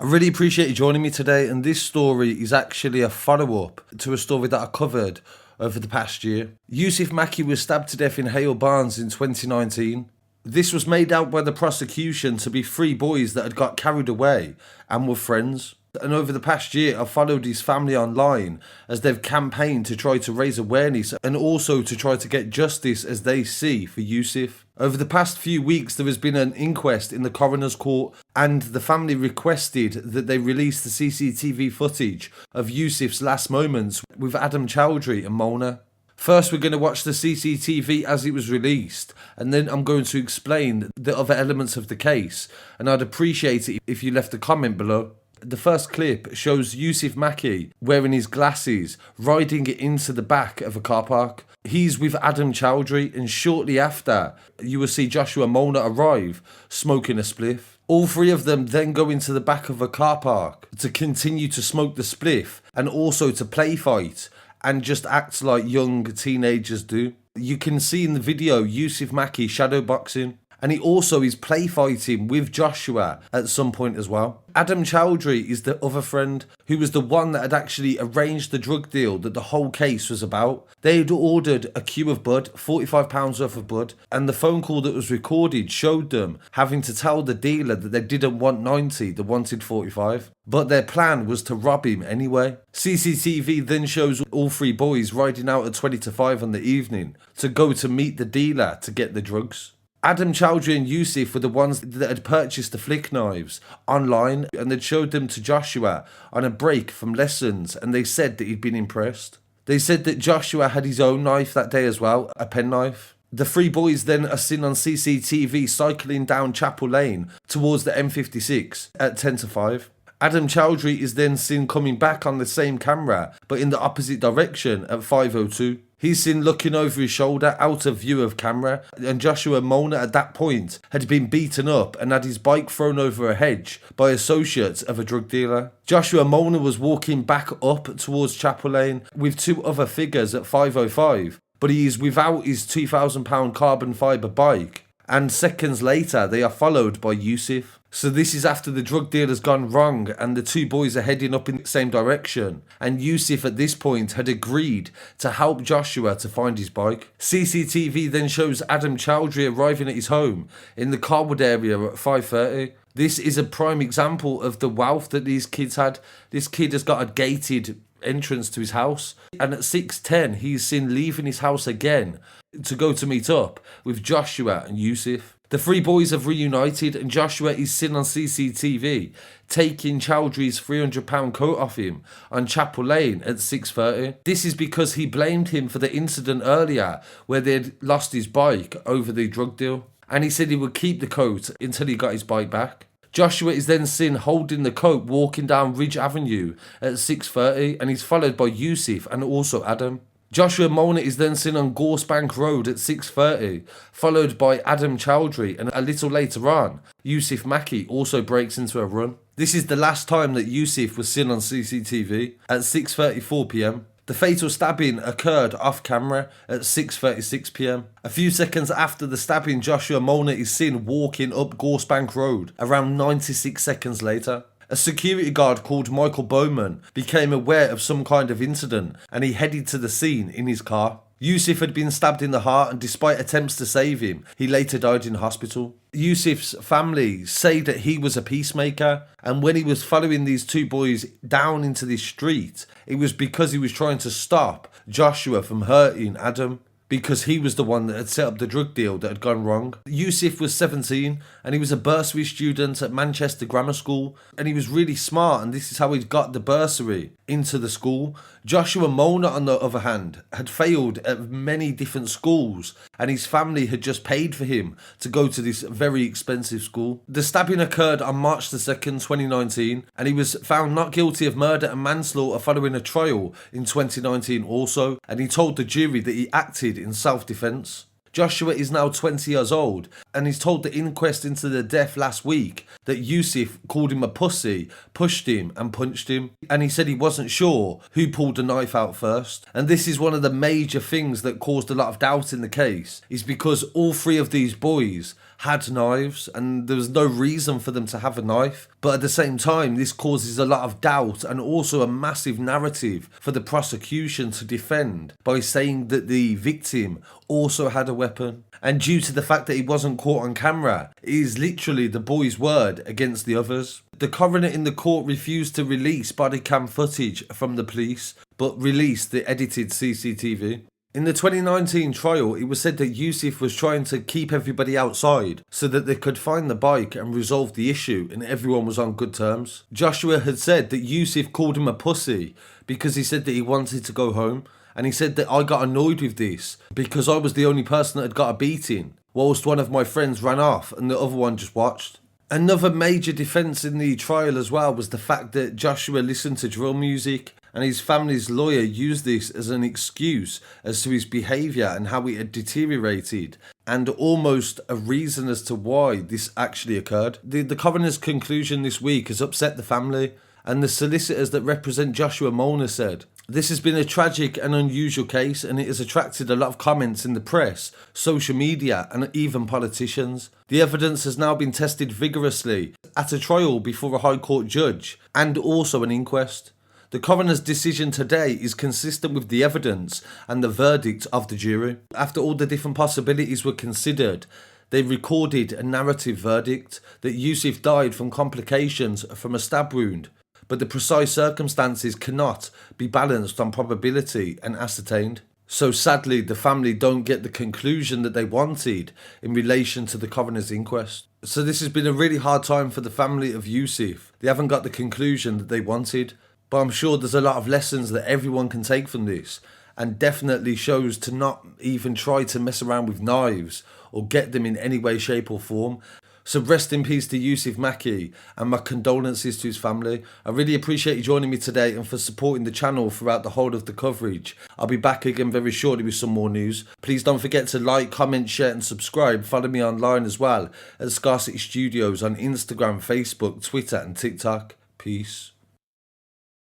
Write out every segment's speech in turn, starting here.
I really appreciate you joining me today, and this story is actually a follow-up to a story that I covered over the past year. Yousef Makki was stabbed to death in Hale Barnes in 2019. This was made out by the prosecution to be three boys that had got carried away and were friends. And over the past year, I've followed his family online as they've campaigned to try to raise awareness and also to try to get justice as they see for Yousef. Over the past few weeks, there has been an inquest in the coroner's court, and the family requested that they release the CCTV footage of Yousef's last moments with Adam Chowdhary and Molnar. First, we're going to watch the CCTV as it was released, and then I'm going to explain the other elements of the case, and I'd appreciate it if you left a comment below. The first clip shows Yousef Makki wearing his glasses, riding into the back of a car park. He's with Adam Chowdhary, and shortly after, you will see Joshua Molnar arrive, smoking a spliff. All three of them then go into the back of a car park to continue to smoke the spliff and also to play fight and just act like young teenagers do. You can see in the video Yousef Makki shadowboxing, and he also is play fighting with Joshua at some point as well. Adam Chowdhary is the other friend, who was the one that had actually arranged the drug deal that the whole case was about. They had ordered a queue of bud, £45 worth of bud, and the phone call that was recorded showed them having to tell the dealer that they didn't want 90, they wanted 45. But their plan was to rob him anyway. CCTV then shows all three boys riding out at 20 to 5 on the evening to go to meet the dealer to get the drugs. Adam Chowdhary and Yousef were the ones that had purchased the flick knives online, and they'd showed them to Joshua on a break from lessons, and they said that he'd been impressed. They said that Joshua had his own knife that day as well, a penknife. The three boys then are seen on CCTV cycling down Chapel Lane towards the M56 at 10 to 5. Adam Chowdhary is then seen coming back on the same camera, but in the opposite direction at 5:02. He's seen looking over his shoulder out of view of camera, and Joshua Molnar at that point had been beaten up and had his bike thrown over a hedge by associates of a drug dealer. Joshua Molnar was walking back up towards Chapel Lane with two other figures at 5:05, but he is without his £2,000 carbon fibre bike, and seconds later they are followed by Yousef. So this is after the drug deal has gone wrong and the two boys are heading up in the same direction, and Yousef at this point had agreed to help Joshua to find his bike. CCTV then shows Adam Chowdhary arriving at his home in the Carwood area at 5:30. This is a prime example of the wealth that these kids had. This kid has got a gated entrance to his house, and at 6:10 he's seen leaving his house again to go to meet up with Joshua and Yousef. The three boys have reunited, and Joshua is seen on CCTV taking Chowdhary's £300 coat off him on Chapel Lane at 6:30. This is because he blamed him for the incident earlier where they'd lost his bike over the drug deal, and he said he would keep the coat until he got his bike back. Joshua is then seen holding the coat walking down Ridge Avenue at 6:30, and he's followed by Yousef and also Adam. Joshua Molnar is then seen on Gorsebank Road at 6:30, followed by Adam Chowdhary, and a little later on, Yousef Makki also breaks into a run. This is the last time that Yousef was seen on CCTV at 6:34 p.m. The fatal stabbing occurred off camera at 6:36 p.m. A few seconds after the stabbing, Joshua Molnar is seen walking up Gorsebank Road around 96 seconds later. A security guard called Michael Bowman became aware of some kind of incident, and he headed to the scene in his car. Yousef had been stabbed in the heart, and despite attempts to save him, he later died in hospital. Yousef's family say that he was a peacemaker, and when he was following these two boys down into the street, it was because he was trying to stop Joshua from hurting Adam, because he was the one that had set up the drug deal that had gone wrong. Yousef was 17, and he was a bursary student at Manchester Grammar School, and he was really smart, and this is how he got the bursary into the school. Joshua Molnar, on the other hand, had failed at many different schools, and his family had just paid for him to go to this very expensive school. The stabbing occurred on March the 2nd, 2019, and he was found not guilty of murder and manslaughter following a trial in 2019 also, and he told the jury that he acted in self-defense. Joshua is now 20 years old, and he's told the inquest into the death last week that Yousef called him a pussy, pushed him and punched him, and he said he wasn't sure who pulled the knife out first. And this is one of the major things that caused a lot of doubt in the case, is because all three of these boys had knives, and there was no reason for them to have a knife. But at the same time, this causes a lot of doubt and also a massive narrative for the prosecution to defend by saying that the victim also had a weapon. And due to the fact that he wasn't caught on camera, it is literally the boy's word against the others. The coroner in the court refused to release body cam footage from the police, but released the edited CCTV. In the 2019 trial, it was said that Yousef was trying to keep everybody outside so that they could find the bike and resolve the issue and everyone was on good terms. Joshua had said that Yousef called him a pussy because he said that he wanted to go home, and he said that I got annoyed with this because I was the only person that had got a beating, whilst one of my friends ran off and the other one just watched. Another major defence in the trial as well was the fact that Joshua listened to drill music, and his family's lawyer used this as an excuse as to his behaviour and how it had deteriorated, and almost a reason as to why this actually occurred. The coroner's conclusion this week has upset the family, and the solicitors that represent Joshua Molnar said, "This has been a tragic and unusual case, and it has attracted a lot of comments in the press, social media, and even politicians. The evidence has now been tested vigorously at a trial before a High Court judge and also an inquest. The coroner's decision today is consistent with the evidence and the verdict of the jury. After all the different possibilities were considered, they recorded a narrative verdict that Yousef died from complications from a stab wound, but the precise circumstances cannot be balanced on probability and ascertained. So sadly, the family don't get the conclusion that they wanted in relation to the coroner's inquest. So this has been a really hard time for the family of Yousef. They haven't got the conclusion that they wanted. But I'm sure there's a lot of lessons that everyone can take from this, and definitely shows to not even try to mess around with knives or get them in any way, shape or form. So rest in peace to Yousef Makki, and my condolences to his family. I really appreciate you joining me today and for supporting the channel throughout the whole of the coverage. I'll be back again very shortly with some more news. Please don't forget to like, comment, share and subscribe. Follow me online as well at Scarcity Studios on Instagram, Facebook, Twitter and TikTok. Peace.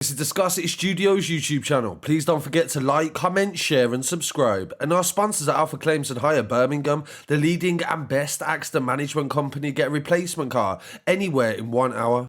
This is the Scarcity Studios YouTube channel. Please don't forget to like, comment, share and subscribe. And our sponsors are Alpha Claims and Hire Birmingham, the leading and best accident management company. Get a replacement car anywhere in 1 hour.